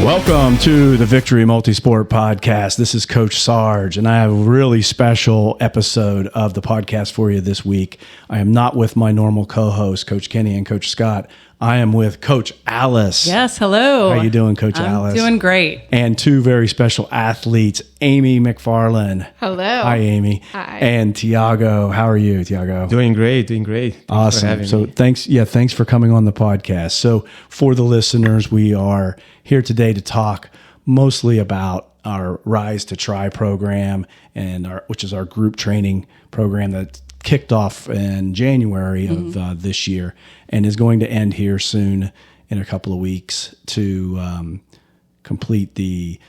Welcome to the Victory Multisport podcast. This is Coach Sarge, and I have a really special episode of the podcast for you this week. I am not with my normal co-hosts, Coach Kenny and Coach Scott. I am with Coach Alice. Yes, hello. How you doing, Coach Alice? Doing great. And two very special athletes, Amy McFarland. Hello. Hi, Amy. Hi. And Thiago. How are you, Thiago? Doing great. Thanks awesome. for having So me. thanks for coming on the podcast. So for the listeners, we are here today to talk mostly about our Rise to Try program, which is our group training program that kicked off in January of this year and is going to end here soon in a couple of weeks to complete the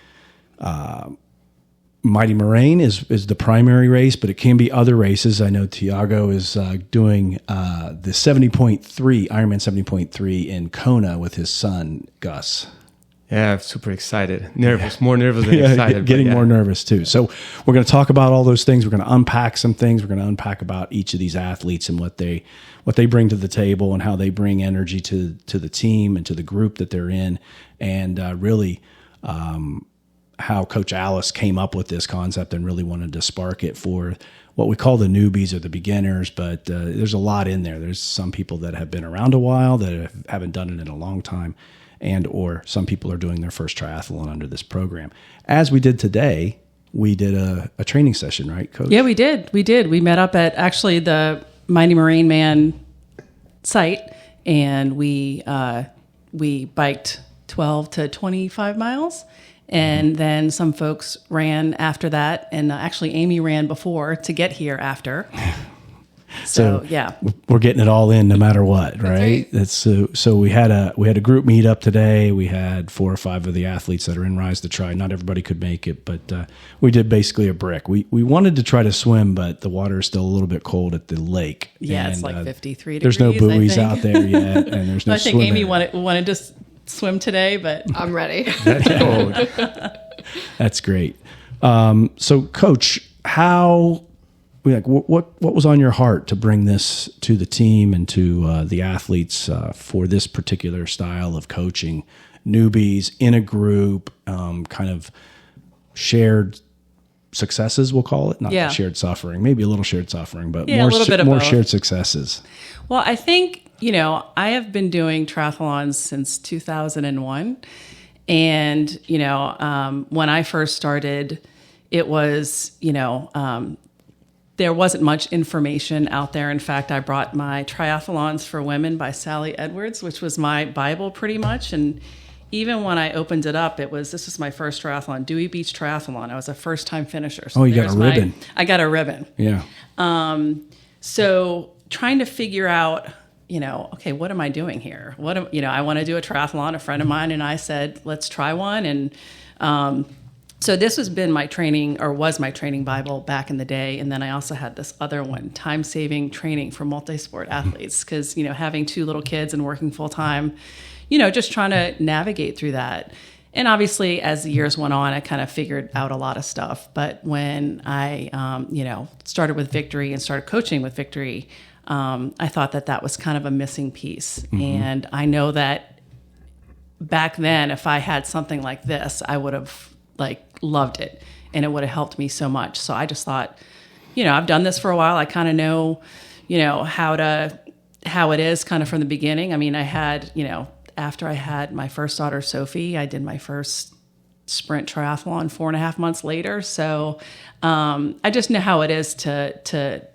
Mighty Moraine is the primary race, but it can be other races. I know Thiago is doing the 70.3, Ironman 70.3 in Kona with his son, Gus. Yeah, I'm super excited. Nervous, more nervous than excited. Getting more nervous too. So we're going to talk about all those things. We're going to unpack some things. We're going to unpack about each of these athletes and what they bring to the table and how they bring energy to the team and to the group that they're in, and really how Coach Alice came up with this concept and really wanted to spark it for what we call the newbies or the beginners. But there's a lot in there. There's some people that have been around a while that haven't done it in a long time, and or some people are doing their first triathlon under this program. As we did today, we did a training session, right, Coach? Yeah, we did. We met up at actually the Mighty Moraine Man site, and we biked 12 to 25 miles. And then some folks ran after that. And actually Amy ran before to get here after. So yeah, we're getting it all in no matter what, right? That's So we had a group meet up today. We had 4 or 5 of the athletes that are in Rise to Try. Not everybody could make it, but we did basically a brick. We wanted to try to swim, but the water is still a little bit cold at the lake. Yeah, and, it's like 53 there's degrees. no buoys out there yet, and there's no. I think swim Amy area. wanted to swim today, but I'm ready. That's cold. That's great. So, Coach, what was on your heart to bring this to the team and to the athletes for this particular style of coaching? Newbies in a group, kind of shared successes, we'll call it. Not shared suffering, maybe a little shared suffering, but a little bit of more both. shared successes. Well, I think, I have been doing triathlons since 2001. And, when I first started, it was, there wasn't much information out there. In fact, I brought my Triathlons for Women by Sally Edwards, which was my Bible pretty much. And even when I opened it up, this was my first triathlon, Dewey Beach Triathlon. I was a first-time finisher. So you got a ribbon. I got a ribbon. Yeah. So trying to figure out, okay, what am I doing here? I want to do a triathlon. A friend of mine and I said, let's try one. And so this was my training Bible back in the day. And then I also had this other one, time-saving training for multisport athletes. Because, having 2 little kids and working full-time, just trying to navigate through that. And obviously, as the years went on, I kind of figured out a lot of stuff. But when I, started with Victory and started coaching with Victory, I thought that was kind of a missing piece. Mm-hmm. And I know that back then, if I had something like this, I would have loved it, and it would have helped me so much. So I just thought, I've done this for a while. I kind of know, how it is kind of from the beginning. I mean, I had, after I had my first daughter, Sophie, I did my first sprint triathlon 4.5 months later. So I just know how it is to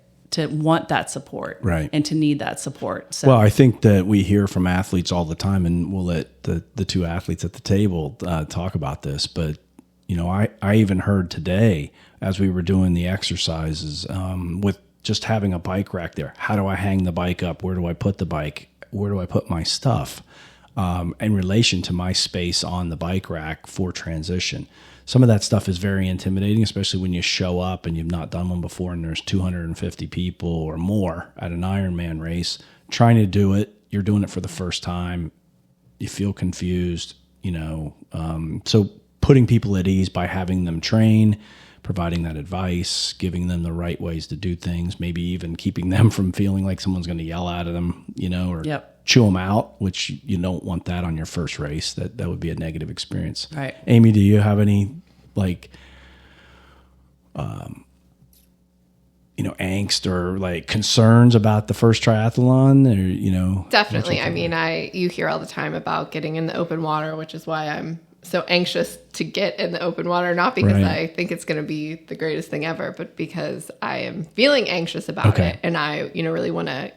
want that support, right, and to need that support. So. Well, I think that we hear from athletes all the time, and we'll let the 2 athletes at the table talk about this. But I even heard today as we were doing the exercises with just having a bike rack there. How do I hang the bike up? Where do I put the bike? Where do I put my stuff in relation to my space on the bike rack for transition? Some of that stuff is very intimidating, especially when you show up and you've not done one before and there's 250 people or more at an Ironman race trying to do it. You're doing it for the first time. You feel confused, so putting people at ease by having them train, providing that advice, giving them the right ways to do things, maybe even keeping them from feeling like someone's going to yell at them, or chew them out, which you don't want that on your first race. That would be a negative experience. Right. Amy, do you have any angst or concerns about the first triathlon, or Definitely. I mean, you hear all the time about getting in the open water, which is why I'm so anxious to get in the open water, not because I think it's going to be the greatest thing ever, but because I am feeling anxious about it, and I really want to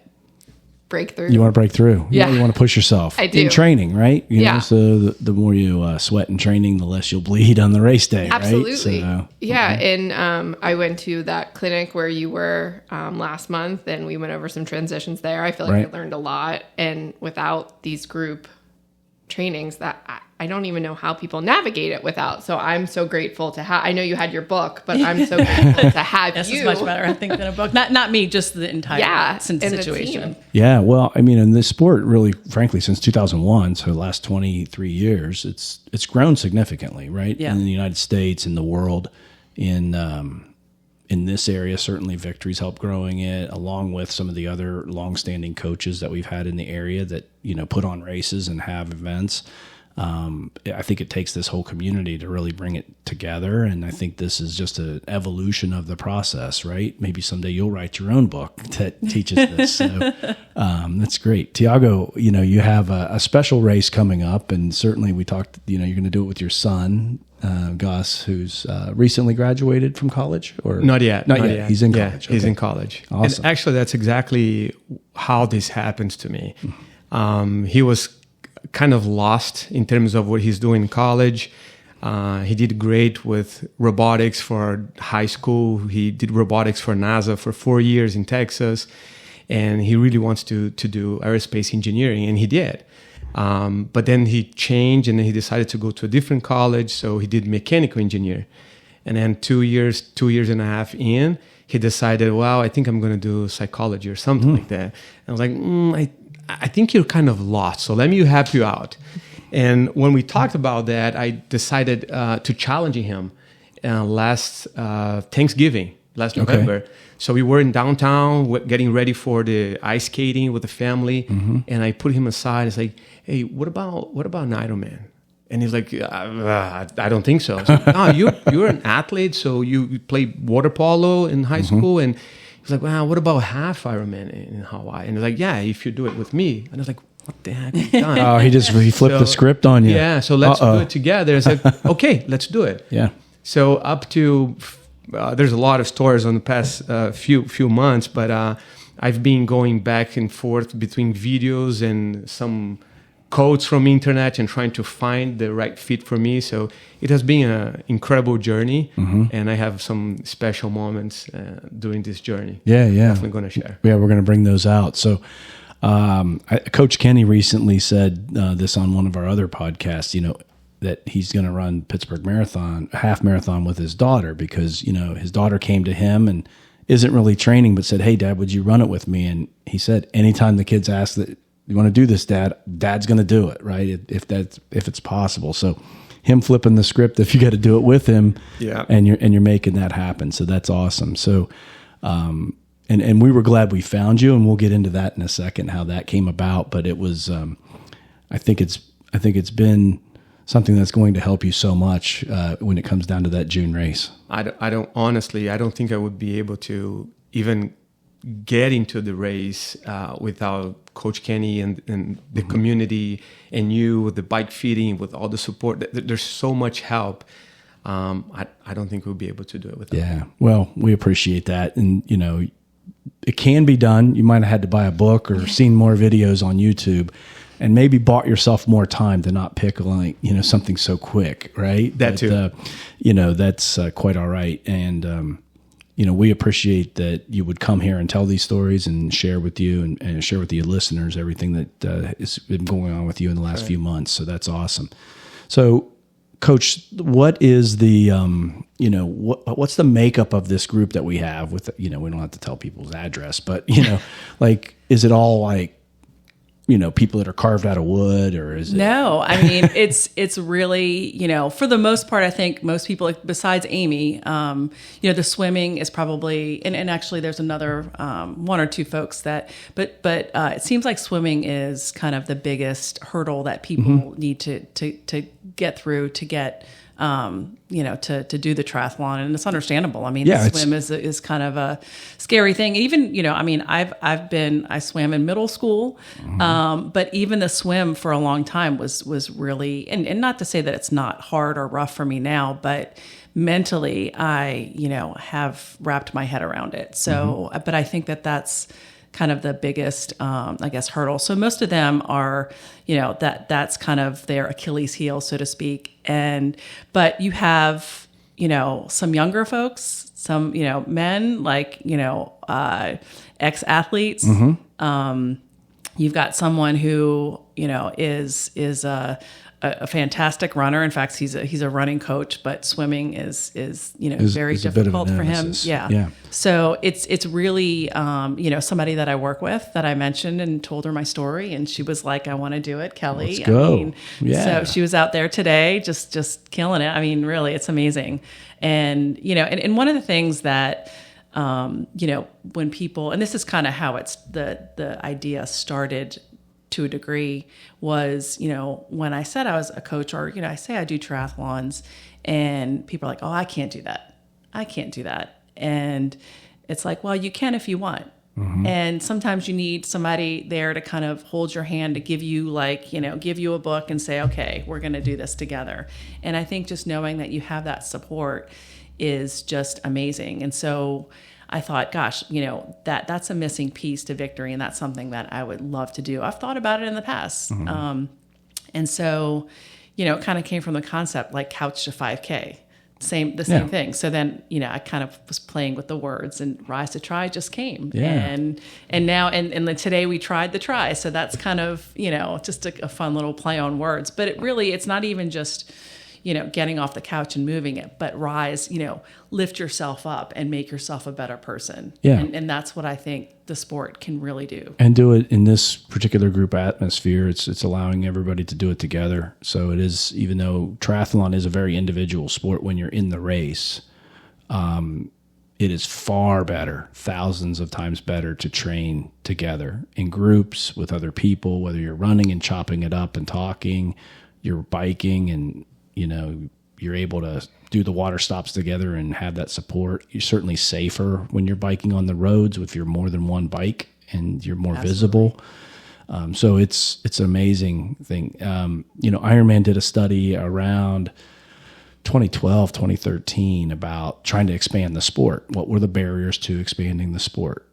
break through. You want to break through. Yeah. You want to push yourself. I do. In training, right? You Yeah. know, so the more you sweat in training, the less you'll bleed on the race day, Absolutely. right? So, yeah. And I went to that clinic where you were last month, and we went over some transitions there. I feel like I learned a lot. And without these group trainings, that I don't even know how people navigate it without. So I'm so grateful to have. I know you had your book, but I'm so grateful to have This you. is much better, I think, than a book. Not me, just the entire and the situation. team. yeah. Well, I mean, in this sport, really, frankly, since 2001, so the last 23 years, it's grown significantly, right? Yeah. In the United States, in the world, in this area, certainly Victory's helped growing it, along with some of the other longstanding coaches that we've had in the area that, put on races and have events. I think it takes this whole community to really bring it together. And I think this is just an evolution of the process, right? Maybe someday you'll write your own book that teaches this. So that's great. Thiago, you have a special race coming up, and certainly we talked, you're going to do it with your son, Gus, who's recently graduated from college, or Not yet. Not yet. He's in college. He's Okay. in college. Awesome. And actually, that's exactly how this happens to me. He was kind of lost in terms of what he's doing in college. He did great with robotics for high school. He did robotics for NASA for 4 years in Texas. And he really wants to do aerospace engineering, and he did. But then he changed, and then he decided to go to a different college. So he did mechanical engineer. And then 2 years and a half in, he decided, well, I think I'm going to do psychology or something like that. And I was like, I think you're kind of lost, so let me help you out. And when we talked about that, I decided to challenge him last Thanksgiving, last November. So we were in downtown getting ready for the ice skating with the family, and I put him aside. It's like, hey, what about an Ironman? And he's like, I don't think so. I was like, no, you're an athlete, so you played water polo in high school, and he's like, wow, what about half Ironman in Hawaii? And he's like, yeah, if you do it with me. And I was like, what the heck have you done? Oh, he flipped the script on you. Yeah, so let's do it together. It's like, okay, let's do it. Yeah. So up to, there's a lot of stories on the past few months, but I've been going back and forth between videos and some quotes from internet and trying to find the right fit for me. So it has been an incredible journey, and I have some special moments during this journey. Yeah. Definitely going to share. Yeah, we're going to bring those out. So Coach Kenny recently said this on one of our other podcasts, that he's going to run Pittsburgh Marathon, half marathon with his daughter, because, his daughter came to him and isn't really training, but said, hey, Dad, would you run it with me? And he said, anytime the kids ask that, you want to do this, Dad's going to do it, right? If it's possible. So him flipping the script, if you got to do it with him, and you're making that happen. So that's awesome. So, and we were glad we found you, and we'll get into that in a second, how that came about. But it was, I think it's been something that's going to help you so much when it comes down to that June race. I don't think I would be able to even get into the race without Coach Kenny and the community, and you with the bike feeding, with all the support. There's so much help. I don't think we'll be able to do it without. Yeah. Well, we appreciate that. And, it can be done. You might have had to buy a book or seen more videos on YouTube, and maybe bought yourself more time to not pick something so quick, right? That too. That's quite all right. And, we appreciate that you would come here and tell these stories and share with you and share with the listeners everything that has been going on with you in the last few months. So that's awesome. So, Coach, what is the, what's the makeup of this group that we have with, we don't have to tell people's address, but, is it all like people that are carved out of wood, or is it? No, I mean, it's really, for the most part, I think most people, besides Amy, the swimming is probably, and actually there's another one or two folks but it seems like swimming is kind of the biggest hurdle that people need to get through to get, to do the triathlon, and it's understandable. I mean, the swim is kind of a scary thing. Even, I swam in middle school, but even the swim for a long time was really, and not to say that it's not hard or rough for me now, but mentally I, have wrapped my head around it. So, but I think that's kind of the biggest, hurdle. So most of them are, that's kind of their Achilles heel, so to speak. But you have, some younger folks, some, men, like, ex-athletes. You've got someone who, is a fantastic runner. In fact, he's a running coach, but swimming is very difficult for him. Yeah. So it's really, somebody that I work with that I mentioned and told her my story, and she was like, I want to do it, Kelly. Let's go. So she was out there today, just killing it. I mean, really, it's amazing. And, and one of the things that, when people, and this is kind of how it's the idea started to a degree, was, when I said I was a coach, or, I say I do triathlons, and people are like, oh, I can't do that. And it's like, well, you can if you want. And sometimes you need somebody there to kind of hold your hand, to give you give you a book and say, okay, we're going to do this together. And I think just knowing that you have that support is just amazing. And so I thought, gosh, that's a missing piece to victory, and that's something that I would love to do. I've thought about it in the past. And so, it kind of came from the concept, like couch to 5K, same thing. So then, I kind of was playing with the words, and Rise to Try just came. And now, and then today we tried the try. So that's kind of, just a fun little play on words, but it's not even just, getting off the couch and moving it, but rise, lift yourself up and make yourself a better person. Yeah. And that's what I think the sport can really do. And do it in this particular group atmosphere. It's allowing everybody to do it together. So it is, even though triathlon is a very individual sport, when you're in the race, it is far better, thousands of times better, to train together in groups with other people, whether you're running and chopping it up and talking, you're biking and, you're able to do the water stops together and have that support. You're certainly safer when you're biking on the roads if you're more than one bike and you're more visible. So it's an amazing thing. Ironman did a study around 2012, 2013 about trying to expand the sport. What were the barriers to expanding the sport?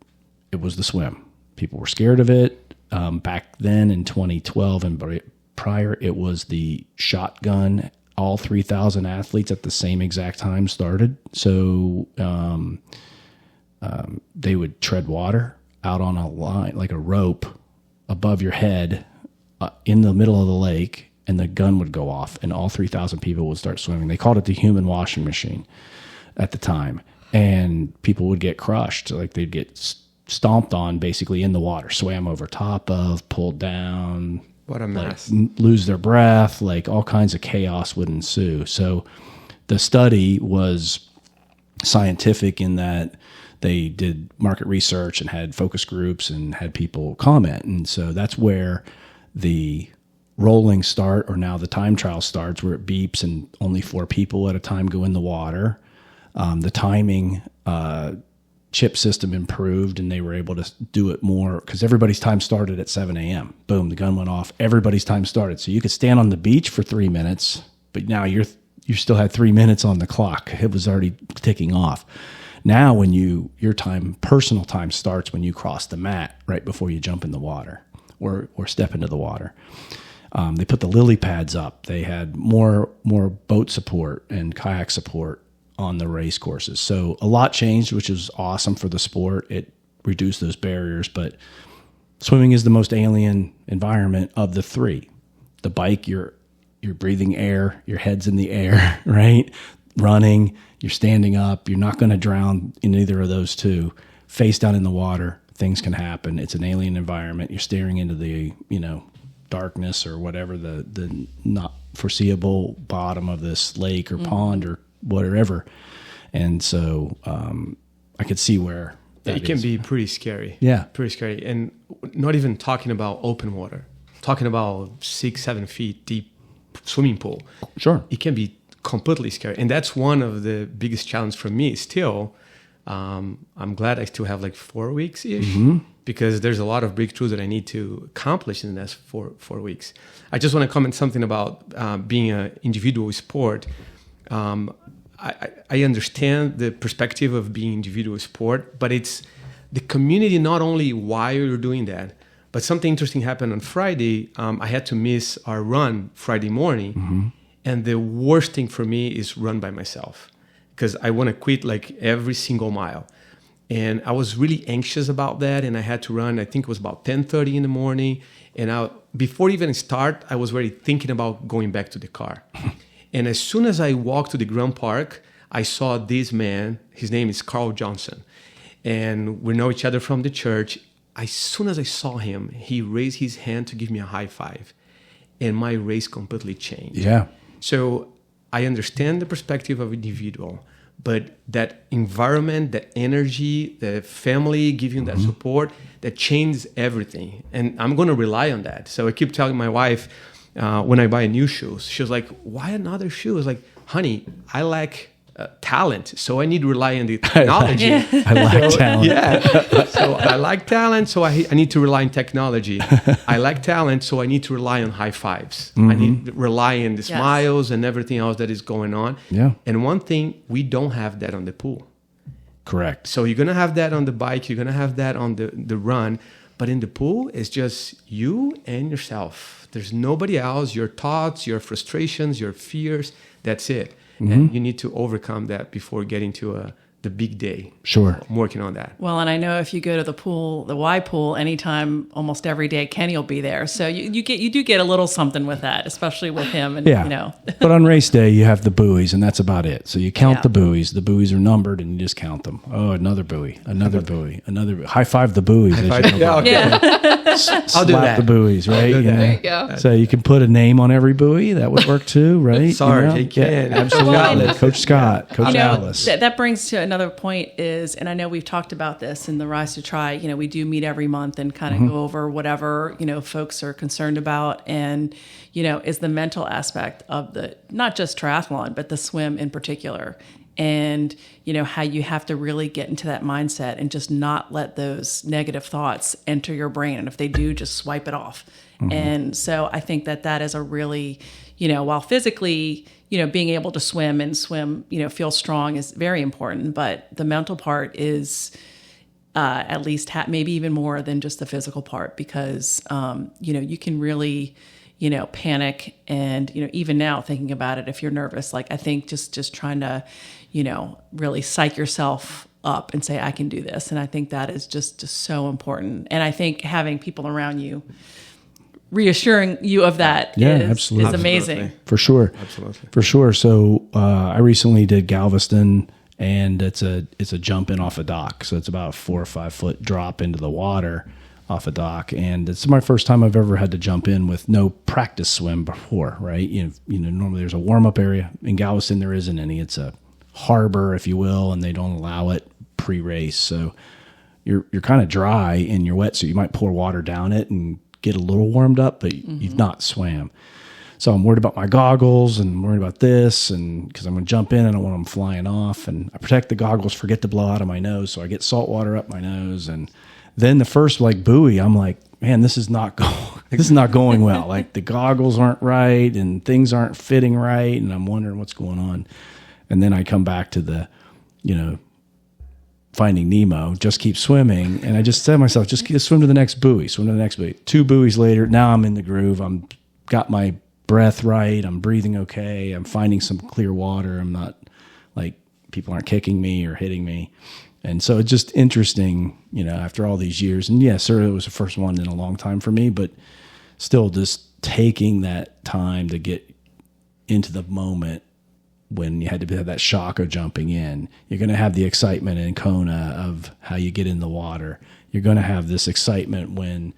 It was the swim. People were scared of it. Back then in 2012 and prior, it was the shotgun. All 3,000 athletes at the same exact time started. So they would tread water out on a line, like a rope above your head in the middle of the lake, and the gun would go off, and all 3,000 people would start swimming. They called it the human washing machine at the time. And people would get crushed. Like they'd get stomped on basically in the water, swam over top of, pulled down. What a mess. Lose their breath, like all kinds of chaos would ensue. So the study was scientific in that they did market research and had focus groups and had people comment. And so that's where the rolling start, or now the time trial starts, where it beeps and only 4 people at a time go in the water. The timing chip system improved, and they were able to do it more because everybody's time started at 7 a.m. Boom, the gun went off. Everybody's time started. So you could stand on the beach for 3 minutes, but now you still had 3 minutes on the clock. It was already ticking off. Now when your personal time starts when you cross the mat right before you jump in the water or step into the water. They put the lily pads up. They had more boat support and kayak support on the race courses. So a lot changed, which is awesome for the sport. It reduced those barriers, but swimming is the most alien environment of the 3. The bike, you're breathing air, your head's in the air, right? Running, you're standing up, you're not going to drown in either of those two. Face down in the water, things can happen. It's an alien environment. You're staring into the, darkness or whatever, the not foreseeable bottom of this lake or pond or whatever. And so I could see where it can be pretty scary. Yeah. Pretty scary. And not even talking about open water, talking about 6-7 feet deep swimming pool. Sure. It can be completely scary. And that's one of the biggest challenges for me still. I'm glad I still have like 4 weeks-ish because there's a lot of breakthroughs that I need to accomplish in the next four weeks. I just want to comment something about being an individual sport. I understand the perspective of being individual sport, but it's the community, not only why you're doing that, but something interesting happened on Friday. I had to miss our run Friday morning. And the worst thing for me is run by myself because I want to quit like every single mile. And I was really anxious about that. And I had to run, I think it was about 10:30 in the morning. And before even start, I was already thinking about going back to the car. And as soon as I walked to the Grand Park, I saw this man. His name is Carl Johnson. And we know each other from the church. As soon as I saw him, he raised his hand to give me a high five. And my race completely changed. Yeah. So I understand the perspective of individual, but that environment, that energy, the family giving that support, that changes everything. And I'm going to rely on that. So I keep telling my wife, when I buy new shoes, she was like, why another shoe? I was like, honey, I lack talent, so I need to rely on the technology. I like talent. Yeah. So I like talent, so I need to rely on technology. I like talent, so I need to rely on high fives. I need to rely on the smiles and everything else that is going on. Yeah. And one thing, we don't have that on the pool. Correct. So you're going to have that on the bike, you're going to have that on the run, but in the pool, it's just you and yourself. There's nobody else, your thoughts, your frustrations, your fears, that's it. And you need to overcome that before getting to the big day. Sure. I'm working on that. Well, and I know if you go to the pool, the Y pool, anytime, almost every day, Kenny will be there. So you do get a little something with that, especially with him. And, But on race day, you have the buoys, and that's about it. So you count the buoys. The buoys are numbered, and you just count them. Oh, another buoy, another buoy, another buoy. High five the buoys. I'll do that. The buoys, right? There you go. So you can put a name on every buoy. That would work too, right? Sorry, you can. Absolutely. Coach Scott, Coach Alice. That brings to another point is, and I know we've talked about this in the Rise to Try, we do meet every month and kind of go over whatever, folks are concerned about. And, is the mental aspect of not just triathlon, but the swim in particular. And, how you have to really get into that mindset and just not let those negative thoughts enter your brain. And if they do, just swipe it off. And so I think that is a really, while physically, being able to swim, feel strong is very important. But the mental part is at least maybe even more than just the physical part because, you can really, panic. And, even now thinking about it, if you're nervous, like I think just trying to, really psych yourself up and say, I can do this. And I think that is just so important. And I think having people around you reassuring you of that is amazing. For sure. Absolutely. For sure. So I recently did Galveston, and it's a jump in off a dock. So it's about a 4 or 5 foot drop into the water off a dock. And it's my first time I've ever had to jump in with no practice swim before, right? Normally there's a warm-up area. In Galveston, there isn't any. It's a harbor, if you will, and they don't allow it pre-race. So you're kind of dry in your wetsuit. You might pour water down it and get a little warmed up, but you've not swam. So I'm worried about my goggles and I'm worried about this, and because I'm going to jump in, I don't want them flying off. And I protect the goggles, forget to blow out of my nose, so I get salt water up my nose. And then the first buoy, I'm like, man, this is not going well. Like the goggles aren't right and things aren't fitting right, and I'm wondering what's going on. And then I come back to the, Finding Nemo, just keep swimming. And I just said to myself, just swim to the next buoy, 2 buoys later, now I'm in the groove. I'm got my breath right. I'm breathing okay. I'm finding some clear water. I'm not like people aren't kicking me or hitting me. And so it's just interesting, after all these years. And yes, sir, it was the first one in a long time for me, but still just taking that time to get into the moment when you had to have that shock of jumping in. You're going to have the excitement in Kona of how you get in the water. You're going to have this excitement when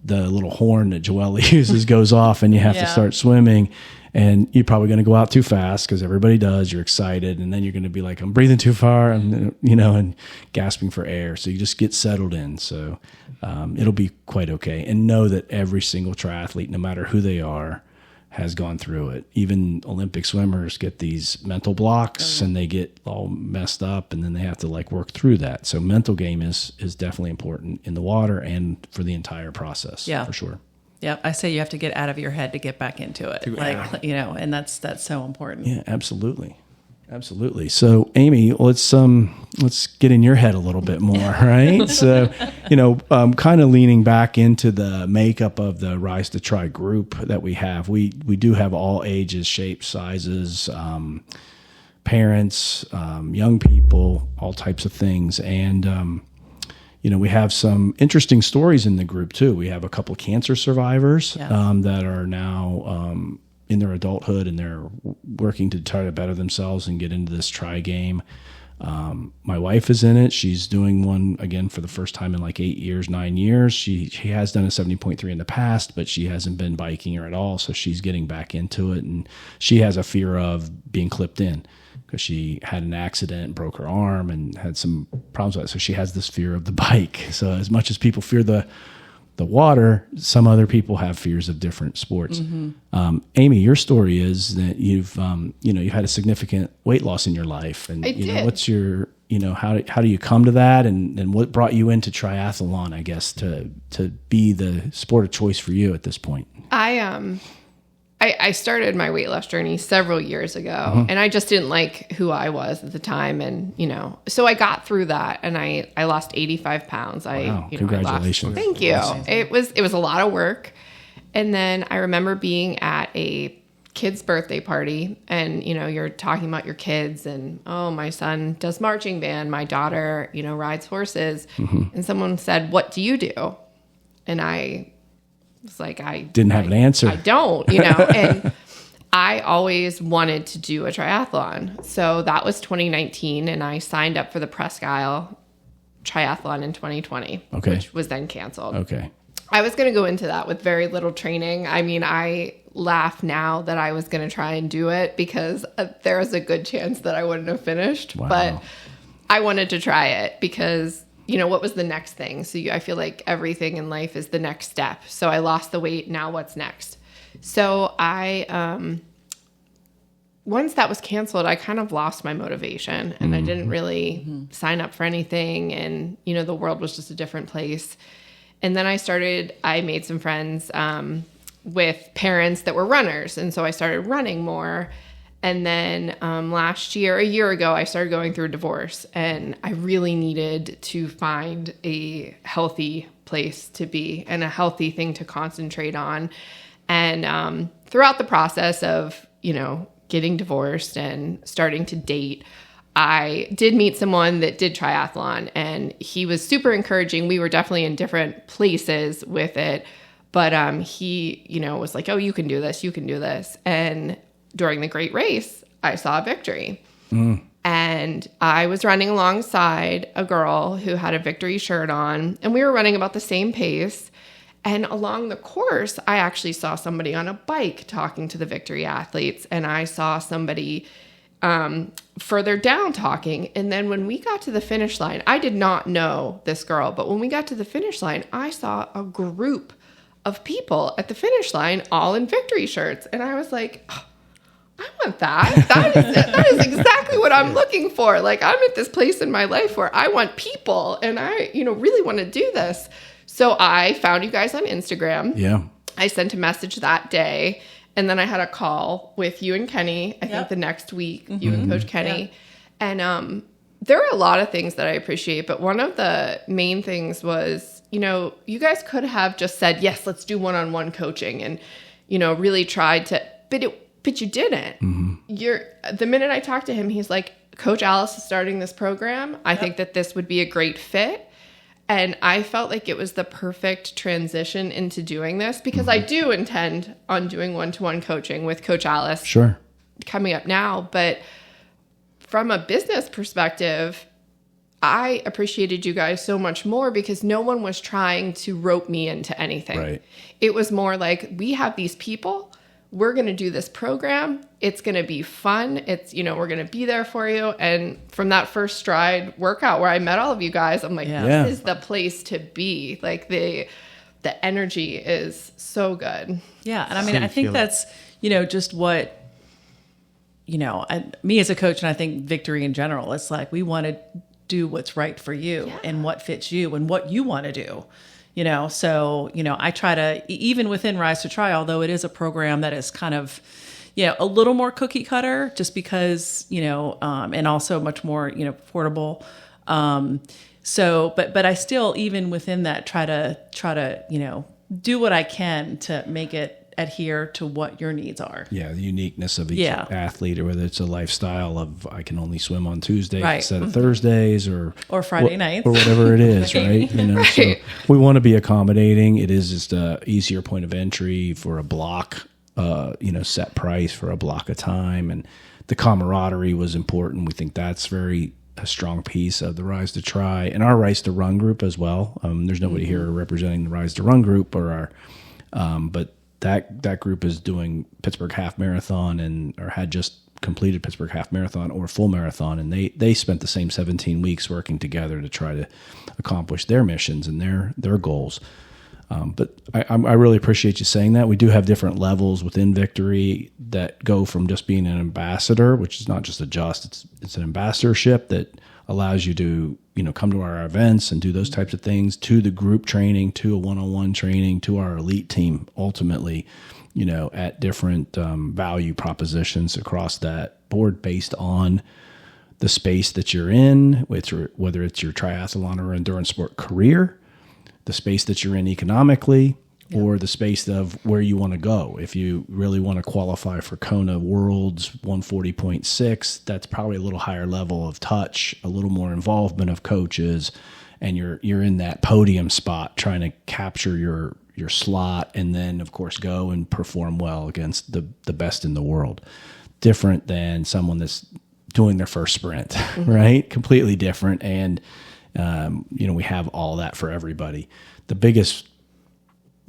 the little horn that Joelle uses goes off and you have to start swimming, and you're probably going to go out too fast because everybody does. You're excited, and then you're going to be like, I'm breathing too far, and and gasping for air. So you just get settled in. So it'll be quite okay. And know that every single triathlete, no matter who they are, has gone through it. Even Olympic swimmers get these mental blocks and they get all messed up, and then they have to work through that. So mental game is definitely important in the water and for the entire process. Yeah, for sure. Yeah, I say you have to get out of your head to get back into it. And that's so important. Yeah, absolutely. Absolutely. So, Amy, let's get in your head a little bit more, right? So, kind of leaning back into the makeup of the Rise to Tri group that we have. We do have all ages, shapes, sizes, parents, young people, all types of things, and we have some interesting stories in the group too. We have a couple of cancer survivors that are now in their adulthood, and they're working to try to better themselves and get into this tri game. My wife is in it. She's doing one again for the first time in 9 years. She has done a 70.3 in the past, but she hasn't been biking her at all. So she's getting back into it, and she has a fear of being clipped in because she had an accident, broke her arm, and had some problems with it. So she has this fear of the bike. So as much as people fear the water, some other people have fears of different sports. Mm-hmm. Amy, your story is that you've had a significant weight loss in your life, and what's your how do you come to that, and what brought you into triathlon, I guess, to be the sport of choice for you at this point? I started my weight loss journey several years ago, and I just didn't like who I was at the time. And, so I got through that, and I lost 85 pounds. Wow. Congratulations. Thank you. It was a lot of work. And then I remember being at a kid's birthday party, and, you're talking about your kids, and, oh, my son does marching band. My daughter, rides horses. Mm-hmm. And someone said, "What do you do?" And I was like, I didn't have an answer. I don't, and I always wanted to do a triathlon. So that was 2019, and I signed up for the Presque Isle triathlon in 2020, which was then canceled. Okay. I was going to go into that with very little training. I mean, I laugh now that I was going to try and do it because there was a good chance that I wouldn't have finished. Wow. But I wanted to try it because what was the next thing? So I feel like everything in life is the next step. So I lost the weight. Now what's next? So once that was canceled, I kind of lost my motivation, and I didn't really sign up for anything. And, the world was just a different place. And then I made some friends with parents that were runners. And so I started running more. And then a year ago, I started going through a divorce, and I really needed to find a healthy place to be and a healthy thing to concentrate on. And throughout the process of, getting divorced and starting to date, I did meet someone that did triathlon, and he was super encouraging. We were definitely in different places with it, but he, was like, "Oh, you can do this, you can do this." And during the Great Race, I saw a victory. And I was running alongside a girl who had a victory shirt on, and we were running about the same pace. And along the course, I actually saw somebody on a bike talking to the victory athletes, and I saw somebody further down talking. And then when we got to the finish line, I did not know this girl, but when we got to the finish line, I saw a group of people at the finish line all in victory shirts. And I was like, "Oh, I want that. That is exactly what I'm looking for. I'm at this place in my life where I want people, and I, really want to do this." So I found you guys on Instagram. Yeah. I sent a message that day, and then I had a call with you and Kenny, I think the next week, you and Coach Kenny. Yeah. And there are a lot of things that I appreciate, but one of the main things was, you guys could have just said, "Yes, let's do one-on-one coaching," and, really tried to, but you didn't. Mm-hmm. The minute I talked to him, he's like, "Coach Alice is starting this program. I think that this would be a great fit." And I felt like it was the perfect transition into doing this because I do intend on doing one-to-one coaching with Coach Alice. Sure. coming up now. But from a business perspective, I appreciated you guys so much more because no one was trying to rope me into anything. Right. It was more like, we have these people, we're going to do this program. It's going to be fun. It's, we're going to be there for you. And from that first Stride workout where I met all of you guys, I'm like, this is the place to be. Like the energy is so good. Yeah. And I mean, I think that's, just what, me as a coach, and I think Victory in general, it's like, we want to do what's right for you and what fits you and what you want to do. So, I try to, even within Rise to Try, although it is a program that is kind of, a little more cookie cutter just because, and also much more, portable. So, but I still, even within that, try to, do what I can to make it adhere to what your needs are. Yeah, the uniqueness of each athlete, or whether it's a lifestyle of I can only swim on Tuesdays instead of Thursdays, or Friday nights, or whatever it is, right? So we want to be accommodating. It is just a easier point of entry for a block, set price for a block of time, and the camaraderie was important. We think that's a strong piece of the Rise to Try and our Rise to Run group as well. There's nobody here representing the Rise to Run group or our, but that group is doing Pittsburgh Half Marathon or had just completed Pittsburgh Half Marathon or full marathon, and they spent the same 17 weeks working together to try to accomplish their missions and their goals. But I really appreciate you saying that. We do have different levels within Victory that go from just being an ambassador, which is not just it's an ambassadorship that allows you to come to our events and do those types of things, to the group training, to a one-on-one training, to our elite team ultimately, at different value propositions across that board based on the space that you're in, whether it's your triathlon or endurance sport career, the space that you're in economically, or the space of where you want to go. If you really want to qualify for Kona Worlds 140.6, that's probably a little higher level of touch, a little more involvement of coaches, and you're in that podium spot trying to capture your slot, and then of course go and perform well against the best in the world. Different than someone that's doing their first sprint, right? Completely different. And we have all that for everybody. The biggest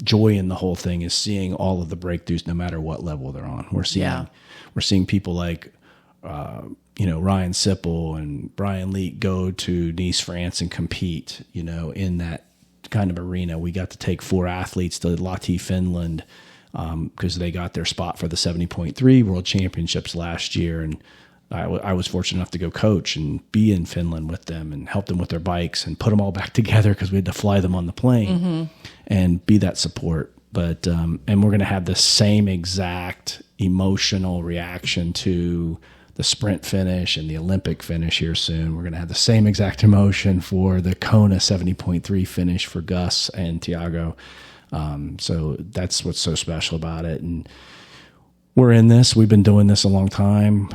joy in the whole thing is seeing all of the breakthroughs, no matter what level they're on. We're seeing people like, Ryan Sipple and Brian Leak go to Nice, France and compete, in that kind of arena. We got to take 4 athletes to Lahti, Finland, because they got their spot for the 70.3 World Championships last year. And I was fortunate enough to go coach and be in Finland with them and help them with their bikes and put them all back together because we had to fly them on the plane and be that support. But and we're going to have the same exact emotional reaction to the sprint finish and the Olympic finish here soon. We're going to have the same exact emotion for the Kona 70.3 finish for Gus and Thiago. So that's what's so special about it. And we're in this. We've been doing this a long time.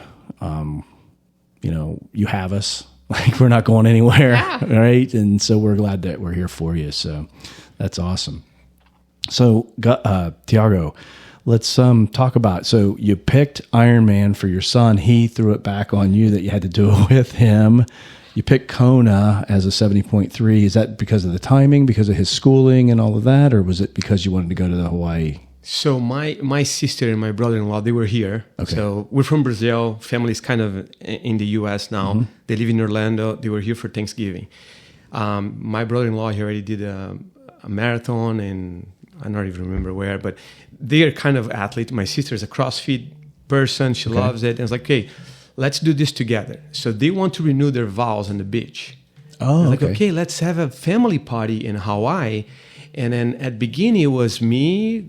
You have us, like we're not going anywhere, right? And so we're glad that we're here for you. So that's awesome. So, Thiago, let's talk about, so you picked Ironman for your son. He threw it back on you that you had to do it with him. You picked Kona as a 70.3. Is that because of the timing, because of his schooling and all of that, or was it because you wanted to go to the Hawaii? So my sister and my brother-in-law, they were here. Okay. So we're from Brazil. Family's kind of in the U.S. now. They live in Orlando. They were here for Thanksgiving. My brother-in-law, he already did a marathon, and I don't even remember where, but they are kind of athletes. My sister's a CrossFit person. She loves it. And it's like, okay, let's do this together. So they want to renew their vows on the beach. Oh, okay, let's have a family party in Hawaii. And then at the beginning, it was me,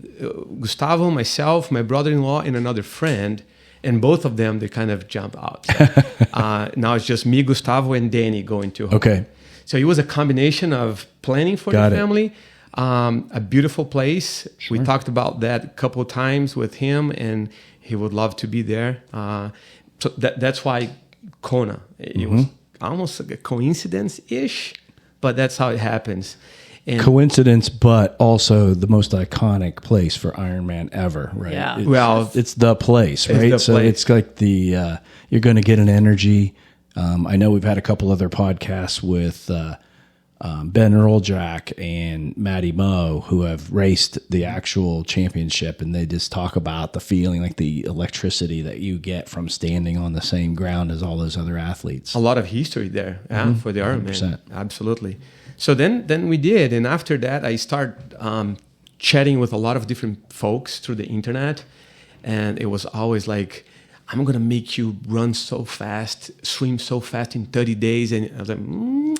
Gustavo, myself, my brother-in-law, and another friend. And both of them, they kind of jump out. So, now it's just me, Gustavo, and Danny going to Hawaii. Okay. So it was a combination of planning for the family, a beautiful place. Sure. We talked about that a couple of times with him, and he would love to be there. So that's why Kona. It was almost like a coincidence-ish, but that's how it happens. And coincidence, but also the most iconic place for Ironman ever, right? Yeah. It's the place, right? the So place. it's like you're going to get an energy. I know we've had a couple other podcasts with Ben Earljack and Matty Moe who have raced the actual championship, and they just talk about the feeling, like the electricity that you get from standing on the same ground as all those other athletes. a lot of history there for the Ironman. 100%. Absolutely. So then we did, and after that I started chatting with a lot of different folks through the internet, and it was always like, I'm gonna make you run so fast, swim so fast in 30 days, and I was like,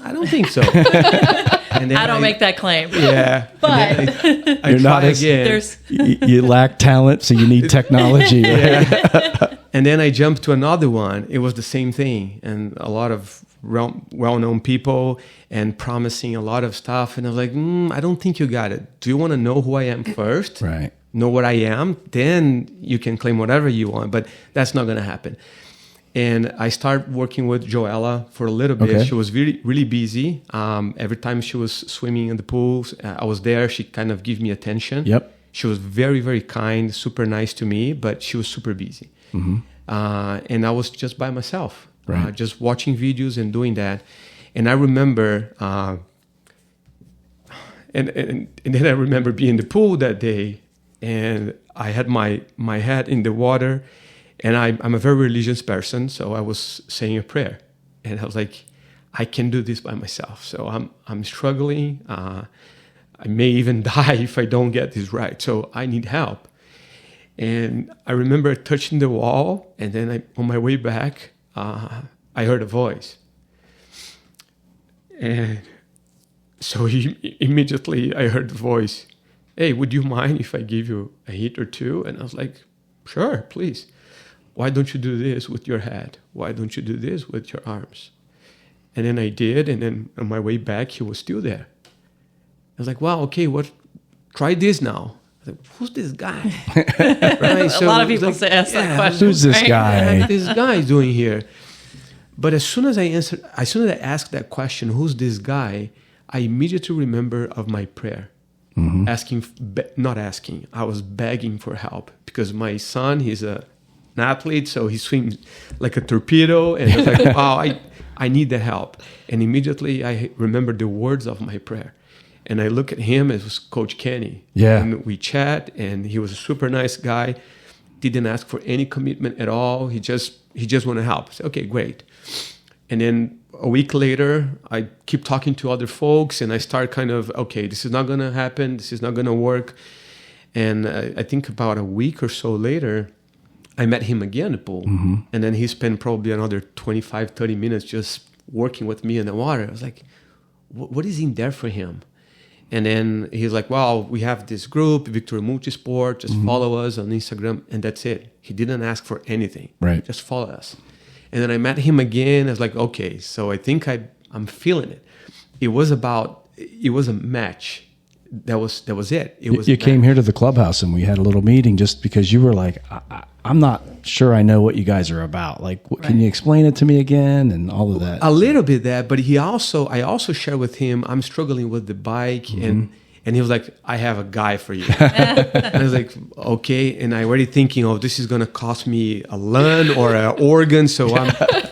I don't think so. And then I don't make that claim. Yeah, But I You're not try as- again. there's You lack talent, so you need technology. Right? And then I jumped to another one. It was the same thing, and a lot of well-known people and promising a lot of stuff. And I was like, I don't think you got it. Do you want to know who I am first? Right. Know what I am? Then you can claim whatever you want, but that's not going to happen. And I started working with Joella for a little bit. Okay. She was really, really busy. Every time she was swimming in the pools, I was there. She kind of gave me attention. Yep. She was very, very kind, super nice to me, but she was super busy. And I was just by myself, Right. just watching videos and doing that. And I remember, and then I remember being in the pool that day, and I had my head in the water, and I'm a very religious person, so I was saying a prayer, and I was like, I can do this by myself. So I'm struggling. I may even die if I don't get this right. So I need help. And I remember touching the wall, and then on my way back, I heard a voice. And so immediately I heard the voice, hey, would you mind if I give you a hit or two? And I was like, sure, please. Why don't you do this with your head? Why don't you do this with your arms? And then I did, and then on my way back, he was still there. I was like, wow, okay, try this now. I was like, who's this guy? Right? a lot of people ask that question. Who's this right? guy? What is this guy doing here? But as soon as I asked that question, who's this guy, I immediately remember of my prayer. I was begging for help because my son, he's an athlete, so he swims like a torpedo, and I was like, wow, I need the help. And immediately I remembered the words of my prayer. And I look at him, it was Coach Kenny. Yeah. And we chat, and he was a super nice guy. Didn't ask for any commitment at all. He just wanted to help. I said, okay, great. And then a week later, I keep talking to other folks, and I start kind of, okay, this is not going to happen. This is not going to work. And I think about a week or so later, I met him again in the pool. And then he spent probably another 25, 30 minutes just working with me in the water. I was like, what is in there for him? And then he's like, well, we have this group, Victory Multisport, just follow us on Instagram, and that's it. He didn't ask for anything. Right. Just follow us. And then I met him again. I was like, okay, so I think I'm feeling it. It was a match. That was it. You came here to the clubhouse, and we had a little meeting just because you were like, I'm not sure I know what you guys are about. Like, can you explain it to me again? And all of that. A little bit that, but I also shared with him, I'm struggling with the bike, and he was like, I have a guy for you. And I was like, okay. And I already thinking, oh, this is going to cost me a lung or an organ, so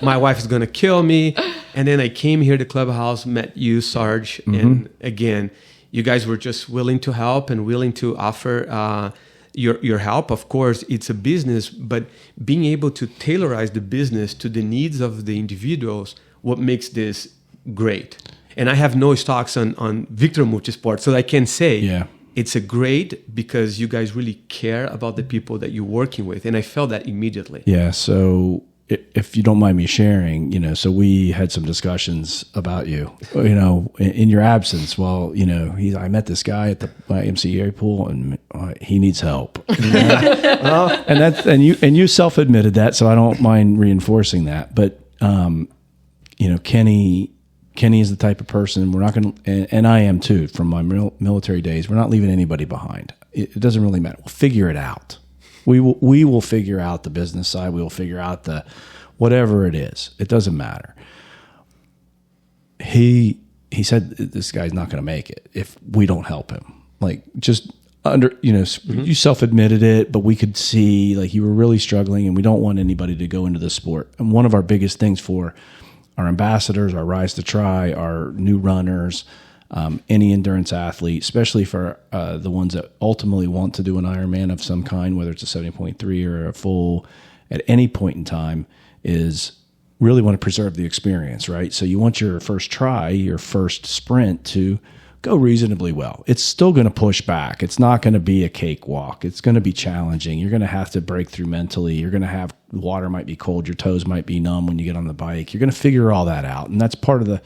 my wife is going to kill me. And then I came here to Clubhouse, met you, Sarge, and again, you guys were just willing to help and willing to offer your help. Of course, it's a business, but being able to tailorize the business to the needs of the individuals, what makes this great. And I have no stocks on Victor Multisport, so I can say it's a great because you guys really care about the people that you're working with. And I felt that immediately. Yeah. So if you don't mind me sharing, so we had some discussions about you, in your absence. Well, I met this guy at the YMCA pool, and he needs help. And you self-admitted that, so I don't mind reinforcing that. But Kenny is the type of person we're not going to, and I am too, from my military days. We're not leaving anybody behind. It doesn't really matter. We'll figure it out. We will figure out the business side. We will figure out the whatever it is. It doesn't matter. He he said, this guy's not going to make it if we don't help him. Like, just under, you self-admitted it, but we could see like you were really struggling, and we don't want anybody to go into the sport. And one of our biggest things for our ambassadors, our Rise to Try, our new runners, any endurance athlete, especially for the ones that ultimately want to do an Ironman of some kind, whether it's a 70.3 or a full, at any point in time, is really want to preserve the experience, right? So you want your first try, your first sprint to go reasonably well. It's still going to push back. It's not going to be a cakewalk. It's going to be challenging. You're going to have to break through mentally. You're going to have, water might be cold. Your toes might be numb when you get on the bike. You're going to figure all that out. And that's part of the,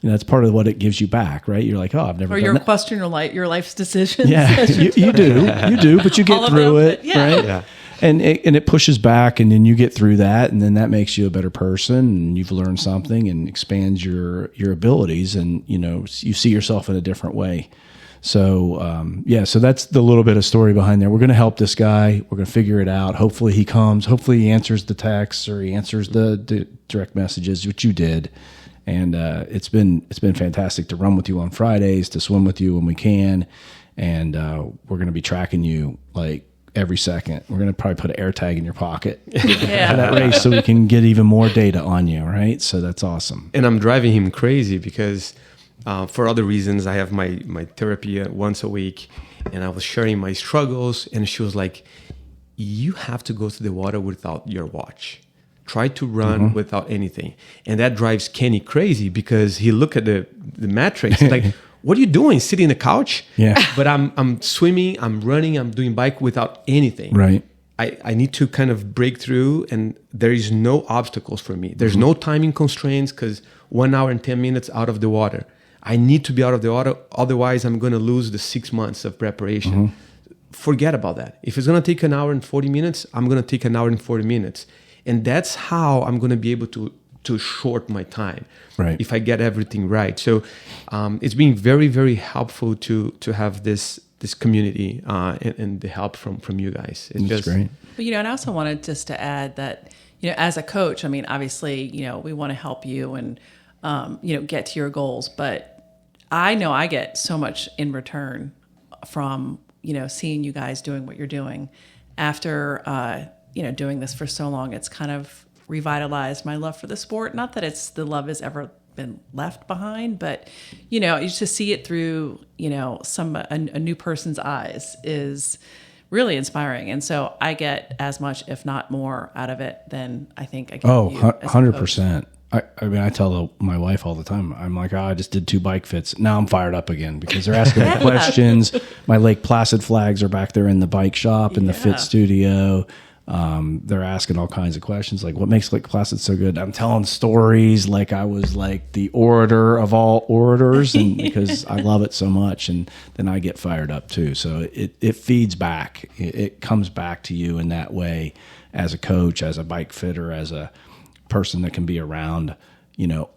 that's part of what it gives you back, right? You're like, oh, I've never. Or you're questioning your life's decisions. Yeah, you do, but you get through it, right? Yeah. And it pushes back, and then you get through that, and then that makes you a better person, and you've learned something, and expands your abilities, and you see yourself in a different way. So so that's the little bit of story behind there. We're going to help this guy. We're going to figure it out. Hopefully he comes. Hopefully he answers the texts, or he answers the direct messages, which you did. And it's been fantastic to run with you on Fridays, to swim with you when we can, and we're going to be tracking you like every second. We're going to probably put an air tag in your pocket for that race, so we can get even more data on you, right? So that's awesome. And I'm driving him crazy because for other reasons, I have my therapy once a week, and I was sharing my struggles, and she was like, "You have to go to the water without your watch. Try to run without anything." And that drives Kenny crazy, because he look at the metrics like, what are you doing? Sitting on the couch? Yeah. But I'm swimming, I'm running, I'm doing bike without anything. Right. I need to kind of break through, and there is no obstacles for me. There's no timing constraints, because 1 hour and 10 minutes out of the water. I need to be out of the water. Otherwise, I'm going to lose the 6 months of preparation. Forget about that. If it's going to take an hour and 40 minutes, I'm going to take an hour and 40 minutes. And that's how I'm going to be able to short my time, right, if I get everything right. So it's been very, very helpful to have this community and the help from you guys. It's just great. But, and I also wanted just to add that, as a coach, I mean, obviously, we want to help you and, get to your goals. But I know I get so much in return from, seeing you guys doing what you're doing. After, doing this for so long, it's kind of revitalized my love for the sport. Not that the love has ever been left behind, but, just to see it through, a new person's eyes is really inspiring. And so I get as much, if not more, out of it than I think I get. 100%. I mean, I tell my wife all the time, I'm like, I just did 2 bike fits. Now I'm fired up again, because they're asking me questions. My Lake Placid flags are back there in the bike shop, in the fit studio. They're asking all kinds of questions, like, what makes Lake Placid so good? I'm telling stories like I was like the orator of all orators, and because I love it so much, and then I get fired up too. So it feeds back. It comes back to you in that way, as a coach, as a bike fitter, as a person that can be around,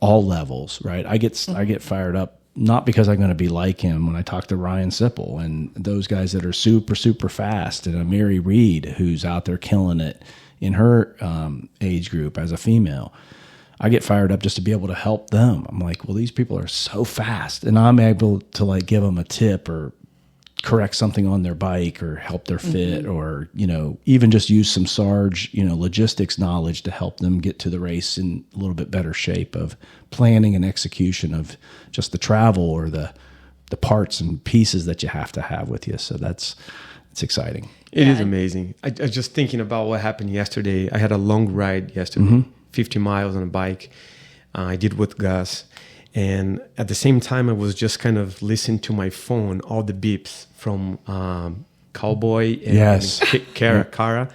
all levels, right? I get fired up, not because I'm going to be like him when I talk to Ryan Sipple and those guys that are super, super fast, and a Mary Reed who's out there killing it in her age group as a female. I get fired up just to be able to help them. I'm like, well, these people are so fast, and I'm able to like give them a tip or correct something on their bike or help their fit, or, even just use some Sarge, logistics knowledge to help them get to the race in a little bit better shape of planning and execution of just the travel or the parts and pieces that you have to have with you. So it's exciting. It is amazing. I was just thinking about what happened yesterday. I had a long ride yesterday, 50 miles on a bike. I did with Gus. And at the same time, I was just kind of listening to my phone, all the beeps from Cowboy and Cara.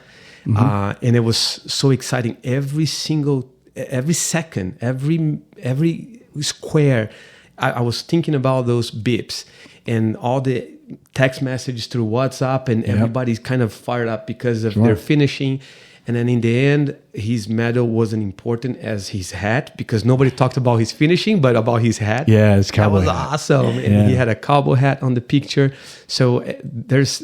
And it was so exciting. Every second, every square, I was thinking about those beeps and all the text messages through WhatsApp, and everybody's kind of fired up because of their finishing. And then in the end, his medal wasn't important as his hat, because nobody talked about his finishing, but about his hat. Yeah, his cowboy hat. That was awesome. And he had a cowboy hat on the picture. So there's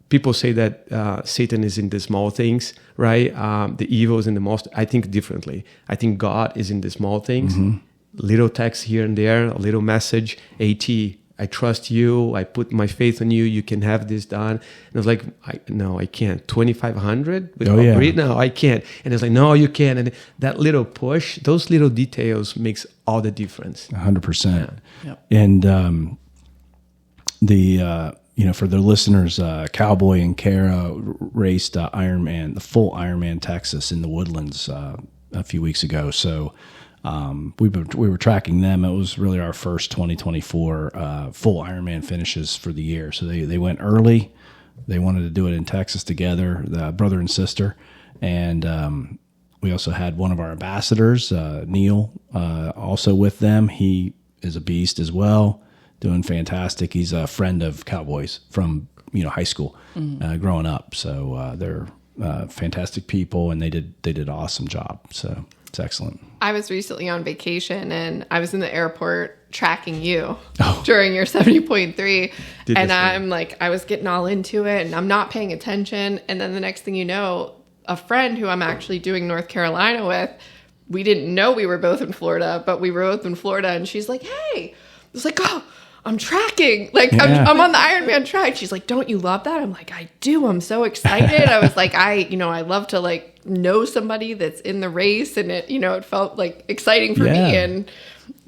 people say that Satan is in the small things, right? The evil is in the most. I think differently. I think God is in the small things. little text here and there, a little message. AT, I trust you. I put my faith on you. You can have this done. And I was like, no, I can't. 2,500 without breathe? No, I can't. And it's like, no, you can. And that little push, those little details makes all the difference. 100%. Yeah. And for the listeners, Cowboy and Kara raced Ironman, the full Ironman Texas in the Woodlands a few weeks ago. So we were tracking them. It was really our first 2024 full Ironman finishes for the year. So they went early. They wanted to do it in Texas together, the brother and sister. And we also had one of our ambassadors, Neil, also with them. He is a beast as well, doing fantastic. He's a friend of Cowboys from high school, growing up. So they're fantastic people, and they did an awesome job. So it's excellent. I was recently on vacation, and I was in the airport tracking you during your 70.3, and I'm like, I was getting all into it, and I'm not paying attention. And then the next thing you know, a friend who I'm actually doing North Carolina with, we didn't know we were both in Florida, but we were both in Florida, and she's like, hey, I was like, oh, I'm tracking. Like, yeah. I'm on the Ironman track. She's like, don't you love that? I'm like, I do. I'm so excited. I was like, I love to like know somebody that's in the race, and it felt like exciting for me. And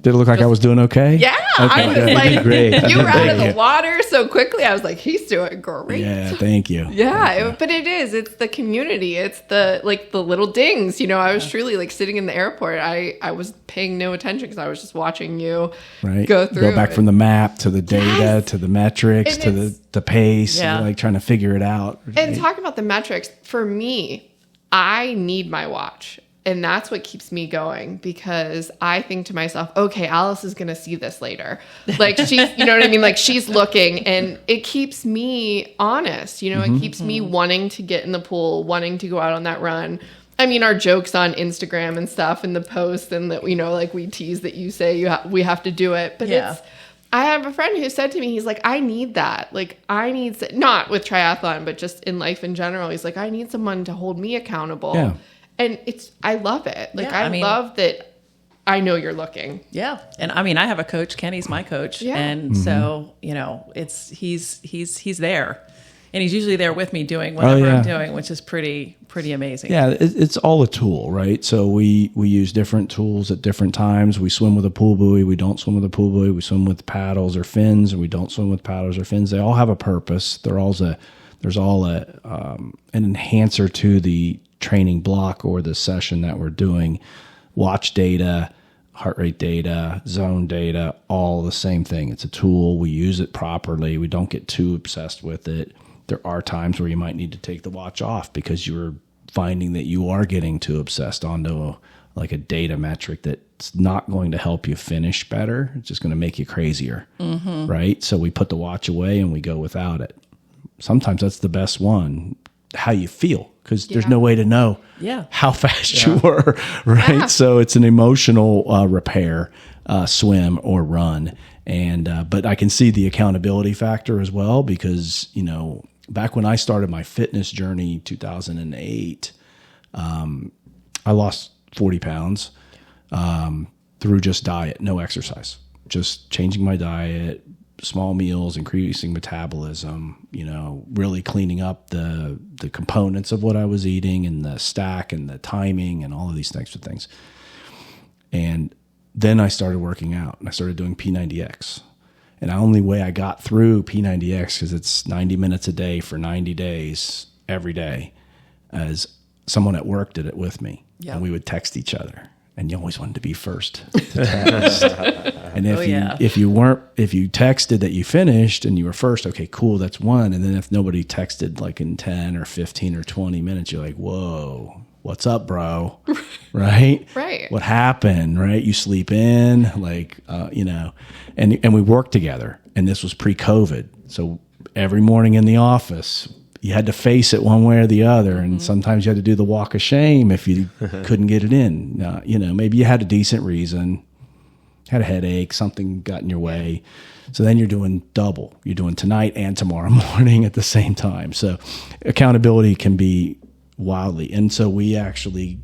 did it look like I was doing okay? Yeah. Okay. I was like, great. You were out of the water so quickly. I was like, he's doing great. Yeah, thank you. Yeah, but it's the community. It's the little dings. I was truly like sitting in the airport. I was paying no attention because I was just watching you go through. Go back from the map to the data to the metrics to the pace, like trying to figure it out. And talking about the metrics, for me, I need my watch. And that's what keeps me going, because I think to myself, okay, Alice is going to see this later. Like she's, you know what I mean? Like she's looking, and it keeps me honest. It keeps me wanting to get in the pool, wanting to go out on that run. I mean, our jokes on Instagram and stuff and the posts, and that, like we tease that you say we have to do it. But I have a friend who said to me, he's like, I need that. Like I need, not with triathlon, but just in life in general. He's like, I need someone to hold me accountable. Yeah. And I love it. Like, I love that I know you're looking. Yeah. And I mean, I have a coach. Kenny's my coach. Yeah. And so, he's there. And he's usually there with me doing whatever I'm doing, which is pretty amazing. Yeah. It's all a tool, right? So we use different tools at different times. We swim with a pool buoy. We don't swim with a pool buoy. We swim with paddles or fins, and we don't swim with paddles or fins. They all have a purpose. There's all an enhancer to the training block or the session that we're doing. Watch data, heart rate data, zone data, all the same thing. It's a tool. We use it properly. We don't get too obsessed with it. There are times where you might need to take the watch off because you're finding that you are getting too obsessed onto a data metric that's not going to help you finish better. It's just going to make you crazier, right? So we put the watch away and we go without it. Sometimes that's the best one, how you feel, because there's no way to know how fast you were, right? Yeah. So it's an emotional repair, swim or run. And but I can see the accountability factor as well, because, back when I started my fitness journey, 2008, I lost 40 pounds through just diet, no exercise, just changing my diet, small meals, increasing metabolism, really cleaning up the components of what I was eating and the stack and the timing and all of these types of things. And then I started working out, and I started doing P90X. And the only way I got through P90X, because it's 90 minutes a day for 90 days, every day, as someone at work did it with me. Yep. And we would text each other. And you always wanted to be first to text. And if you texted that you finished and you were first, okay, cool, that's one. And then if nobody texted like in 10 or 15 or 20 minutes, you're like, whoa, what's up, bro? Right? Right. What happened? Right? You sleep in, and we worked together. And this was pre-COVID. So every morning in the office, you had to face it one way or the other. And sometimes you had to do the walk of shame if you couldn't get it in. Maybe you had a decent reason, had a headache, something got in your way. So then you're doing double. You're doing tonight and tomorrow morning at the same time. So accountability can be wildly. And so we actually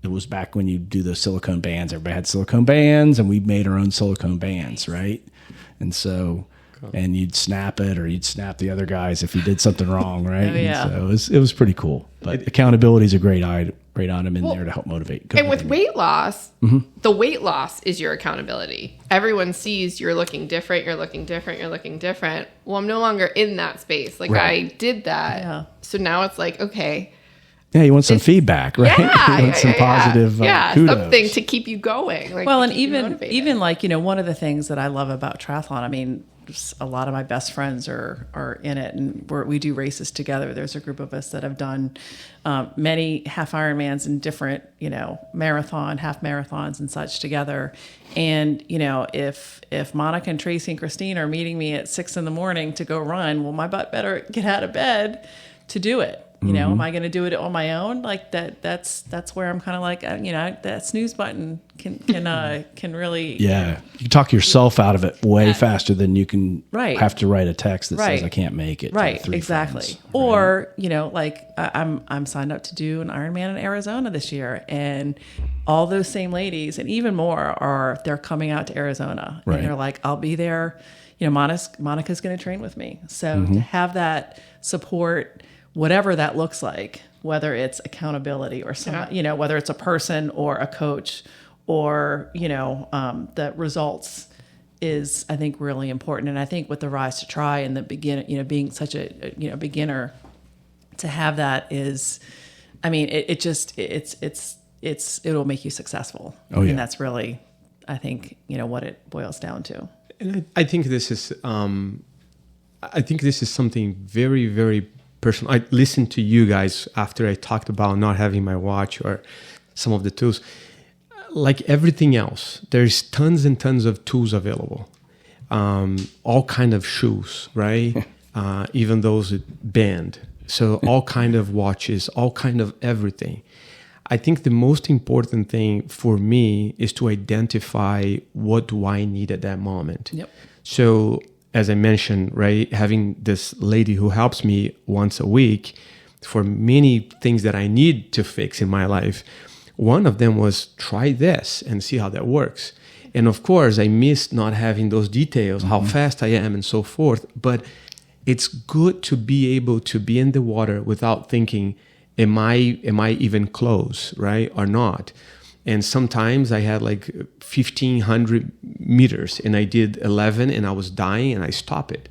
it was back when you do those silicone bands. Everybody had silicone bands, and we made our own silicone bands, right? And so, and you'd snap it, or you'd snap the other guys if you did something wrong, right? Oh, yeah. And so it was pretty cool. But accountability is a great item in there to help motivate. And with weight loss, the weight loss is your accountability. Everyone sees you're looking different, you're looking different, you're looking different. Well, I'm no longer in that space. Like, I did that. Yeah. So now it's like, okay. Yeah, you want some feedback, right? Yeah, you want some positive kudos. Something to keep you going. Like, Well, to and keep you motivated. even like, one of the things that I love about triathlon, I mean, a lot of my best friends are in it, and we do races together. There's a group of us that have done many half Ironmans and different, marathon, half marathons and such together. And, if Monica and Tracy and Christine are meeting me at 6 a.m. to go run, well, my butt better get out of bed to do it. Am I going to do it on my own? Like that's where I'm kind of like, that snooze button can really. Yeah. You can talk yourself out of it way faster than you can have to write a text that says, I can't make it. Right. To 3 Exactly. friends, right? Or, like I'm signed up to do an Ironman in Arizona this year, and all those same ladies and even more they're coming out to Arizona, Right. and they're like, I'll be there. Monica's going to train with me. So to have that support, whatever that looks like, whether it's accountability or whether it's a person or a coach or, the results is, I think, really important. And I think with the Rise to Try and the beginner, being such a, beginner, to have that is, I mean, it'll make you successful. Oh, yeah. And that's really, I think, what it boils down to. And I think this is, something very, very personal. I listened to you guys after I talked about not having my watch or some of the tools. Like everything else, there's tons and tons of tools available. All kind of shoes, right? Even those with band. So all kind of watches, all kind of everything. I think the most important thing for me is to identify what do I need at that moment. Yep. So as I mentioned, right, having this lady who helps me once a week for many things that I need to fix in my life. One of them was try this and see how that works. And of course, I missed not having those details, how fast I am and so forth. But it's good to be able to be in the water without thinking, am I even close, right, or not? And sometimes I had like 1,500 meters and I did 11 and I was dying and I stopped it.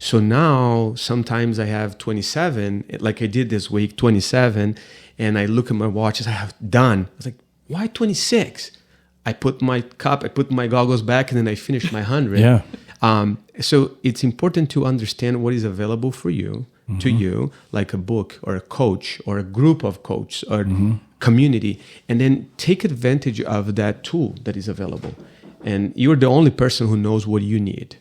So now sometimes I have 27, like I did this week, 27, and I look at my watch as I have done. I was like, why 26? I put my cup, I put my goggles back, and then I finished my 100. Yeah. So it's important to understand what is available for you, to you, like a book or a coach or a group of coaches or community, and then take advantage of that tool that is available. And you're the only person who knows what you need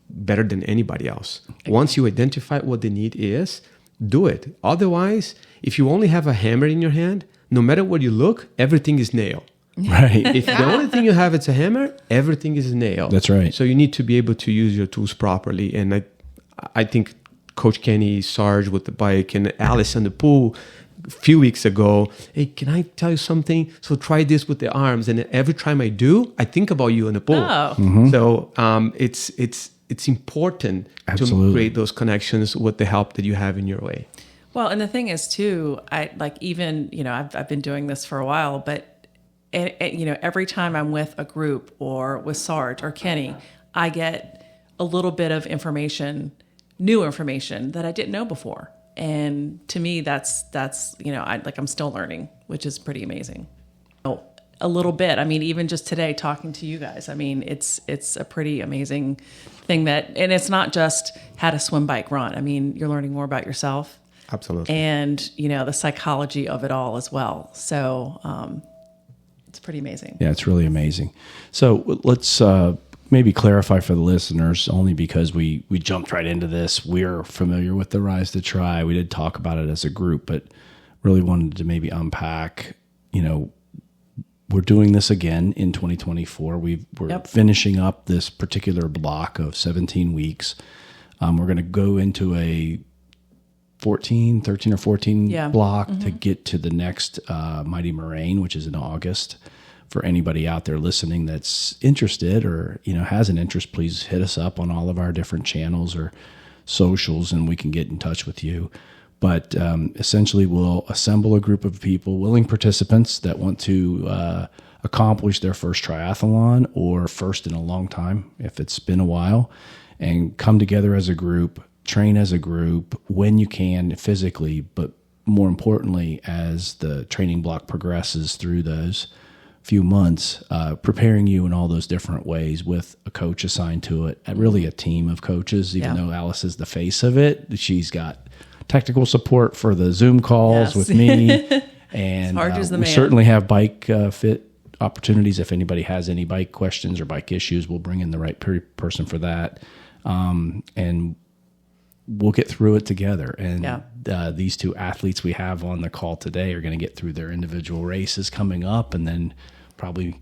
better than anybody else. Once you identify what the need is, do it. Otherwise, if you only have a hammer in your hand, no matter what you look, everything is nail. Right. If the only thing you have is a hammer, everything is a nail. That's right. So you need to be able to use your tools properly. And I think Coach Kenny, Sarge with the bike, and Alice on the pool a few weeks ago, hey, can I tell you something? So try this with the arms. And every time I do, I think about you in the pool. Oh. So it's important to create those connections with the help that you have in your way. Well, and the thing is too, I've been doing this for a while, but every time I'm with a group or with Sarge or Kenny, I get a little bit of information, new information that I didn't know before. And to me, that's I'm still learning, which is pretty amazing. A little bit. I mean, even just today talking to you guys, I mean, it's a pretty amazing thing and it's not just how to swim, bike, run. I mean, you're learning more about yourself. Absolutely. And, the psychology of it all as well. So, it's pretty amazing. Yeah, it's really amazing. So let's maybe clarify for the listeners, only because we jumped right into this. We're familiar with the Rise to Try. We did talk about it as a group, but really wanted to maybe unpack, we're doing this again in 2024. We're finishing up this particular block of 17 weeks. We're going to go into 13 or 14 block Mm-hmm. to get to the next Mighty Moraine, which is in August. For anybody out there listening that's interested or, has an interest, please hit us up on all of our different channels or socials and we can get in touch with you. But essentially we'll assemble a group of people, willing participants that want to accomplish their first triathlon or first in a long time, if it's been a while, and come together as a group, train as a group when you can physically, but more importantly, as the training block progresses through those few months, preparing you in all those different ways with a coach assigned to it, and really a team of coaches, even though Alice is the face of it. She's got technical support for the Zoom calls with me. And we certainly have bike fit opportunities. If anybody has any bike questions or bike issues, we'll bring in the right person for that. And we'll get through it together. And these two athletes we have on the call today are going to get through their individual races coming up. And then probably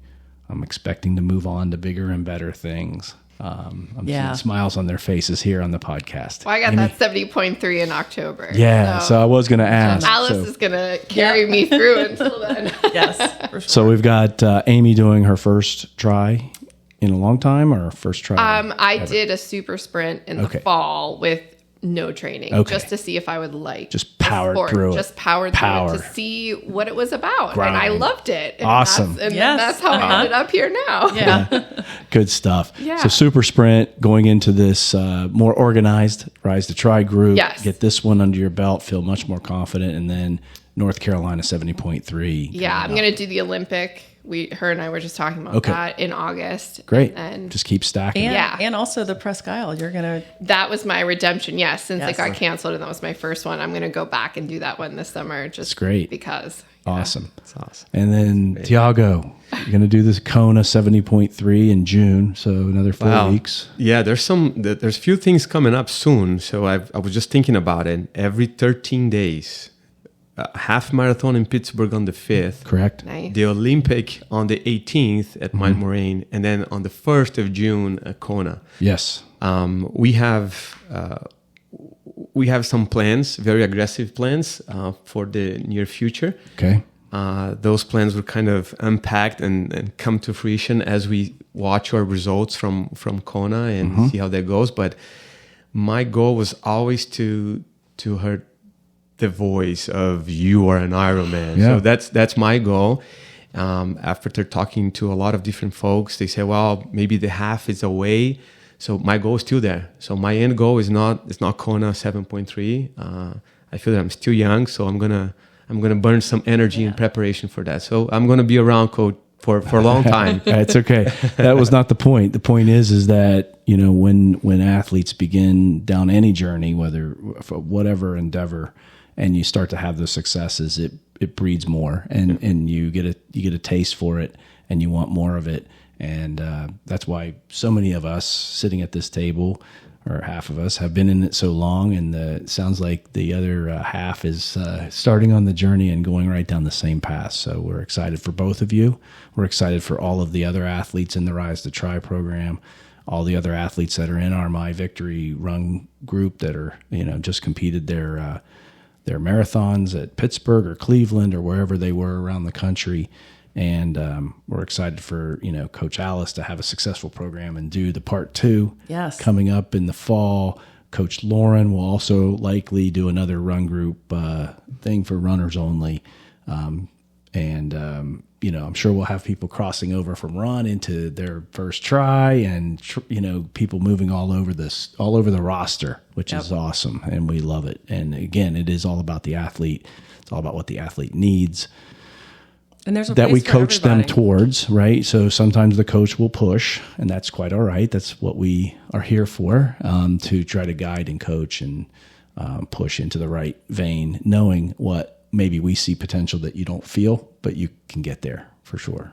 I'm expecting to move on to bigger and better things. I'm seeing smiles on their faces here on the podcast. Well, I got that 70.3 in October. Yeah, so I was going to ask. Alice is going to carry me through until then. Yes, for sure. So we've got Amy doing her first try in a long time, or first try? I did a super sprint in the fall with no training, just to see if I would like just powered through it. Just powered through it to see what it was about. Grind. And I loved it. And awesome. That's how I ended up here now. Yeah. Good stuff. Yeah. So super sprint, going into this more organized Rise to Try group. Yes. Get this one under your belt, feel much more confident, and then North Carolina 70.3. Yeah, I'm going to do the Olympic. Her and I were just talking about that in August. Great. And just keep stacking. And also the Presque Isle. You're going to... That was my redemption, since it got canceled and that was my first one. I'm going to go back and do that one this summer. Just great. Because. Awesome. That's awesome. And then Thiago, you're going to do this Kona 70.3 in June. So another 4 weeks. Yeah, there's a few things coming up soon. So I was just thinking about it. Every 13 days, half marathon in Pittsburgh on the 5th. Correct. Nice. The Olympic on the 18th at Mount Moraine, and then on the 1st of June at Kona. Yes. We have some plans, very aggressive plans for the near future. Okay. Those plans will kind of unpacked and come to fruition as we watch our results from Kona and see how that goes. But my goal was always to hurt the voice of you are an Ironman. Yeah. So that's my goal. After talking to a lot of different folks, they say, well, maybe the half is away. So my goal is still there. So my end goal is not Kona 7.3. I feel that I'm still young, so I'm gonna burn some energy in preparation for that. So I'm gonna be around, Coach, for a long time. It's okay. That was not the point. The point is that, when athletes begin down any journey, whether for whatever endeavor, and you start to have those successes, it breeds more, and you get a taste for it, and you want more of it. And that's why so many of us sitting at this table, or half of us, have been in it so long. And it sounds like the other half is starting on the journey and going right down the same path. So we're excited for both of you. We're excited for all of the other athletes in the Rise to Try program, all the other athletes that are in our My Victory Run group that are, just competed their marathons at Pittsburgh or Cleveland or wherever they were around the country. And we're excited for, Coach Alice to have a successful program and do the part 2 coming up in the fall. Coach Lauren will also likely do another run group thing for runners only. I'm sure we'll have people crossing over from run into their first try, and people moving all over the roster, which is awesome, and we love it. And again, it is all about the athlete. It's all about what the athlete needs. And there's a that place we for coach them everybody. towards, right? So sometimes the coach will push, and that's quite all right. That's what we are here for, to try to guide and coach and push into the right vein, knowing what maybe we see potential that you don't feel, but you can get there for sure.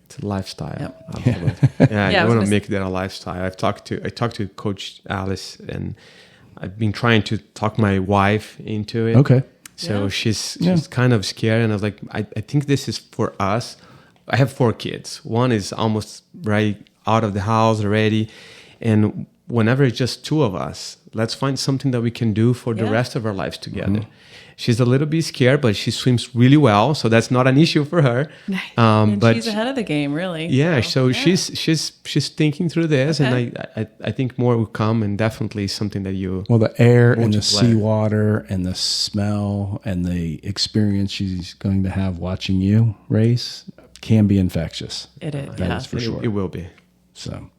It's a lifestyle. Yep. Absolutely. Yeah, Yeah, you I want was to make that a lifestyle. I talked to Coach Alice, and I've been trying to talk my wife into it. Okay. So she's kind of scared, and I was like, I think this is for us. I have 4 kids. One is almost right out of the house already, and whenever it's just two of us, let's find something that we can do for the rest of our lives together. She's a little bit scared, but she swims really well, so that's not an issue for her. And but she's ahead of the game, really. Yeah, so she's thinking through this, and I think more will come, and definitely something that you the air and the seawater and the smell and the experience she's going to have watching you race can be infectious. It is. That is for sure. It will be. So.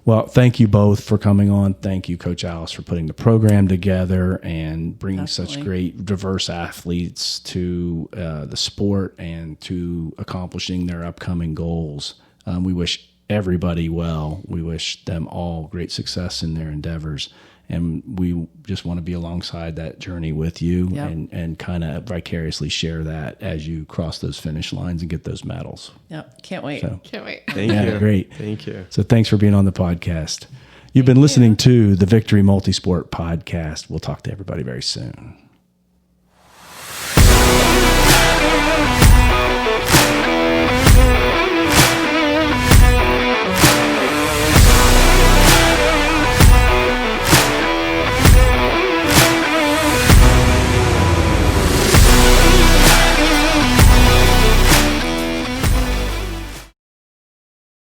Well, thank you both for coming on. Thank you, Coach Alice, for putting the program together and bringing such great, diverse athletes to the sport and to accomplishing their upcoming goals. We wish everybody well. We wish them all great success in their endeavors. And we just want to be alongside that journey with you and kind of vicariously share that as you cross those finish lines and get those medals. Yep. Can't wait. Can't wait. Thank you. Great. Thank you. So thanks for being on the podcast. You've been listening to the Victory Multisport podcast. We'll talk to everybody very soon.